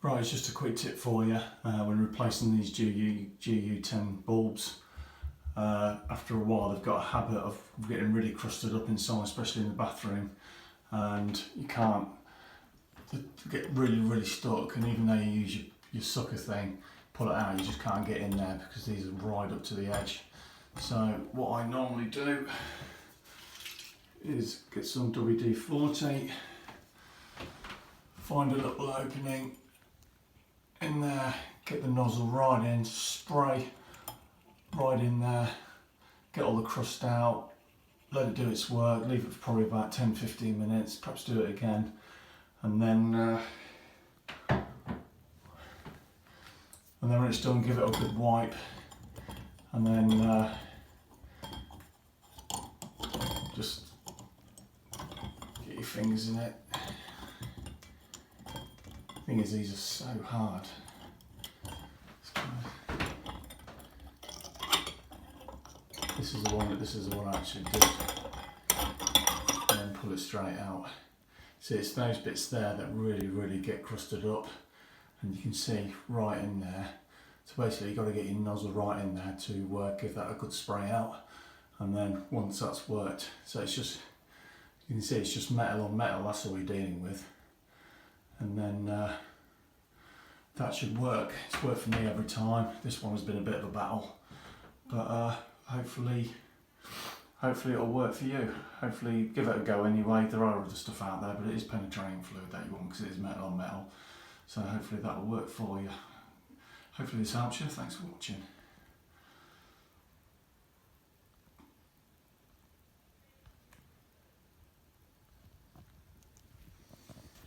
Right, it's just a quick tip for you when replacing these gu10 bulbs. After a while they've got a habit of getting really crusted up inside, especially in the bathroom, and you can't, they get really stuck, and even though you use your sucker thing, pull it out, you just can't get in there because these are right up to the edge. So what I normally do is get some WD-40, find a little opening in there, get the nozzle right in, spray right in there, get all the crust out, let it do its work, leave it for probably about 10-15 minutes, perhaps do it again, and then when it's done, give it a good wipe, and then just get your fingers in it. Thing is, these are so hard. This is the one I actually did, and then pull it straight out. See, it's those bits there that really get crusted up, and you can see right in there. So basically, you've got to get your nozzle right in there to give that a good spray out, and then once that's worked, so it's just, you can see it's just metal on metal. That's all you're dealing with. And then that should work. It's worked for me every time. This one has been a bit of a battle, but hopefully it'll work for you. Hopefully give it a go anyway. There are other stuff out there, but it is penetrating fluid that you want because it is metal on metal. So hopefully that'll work for you. Hopefully this helps you. Thanks for watching.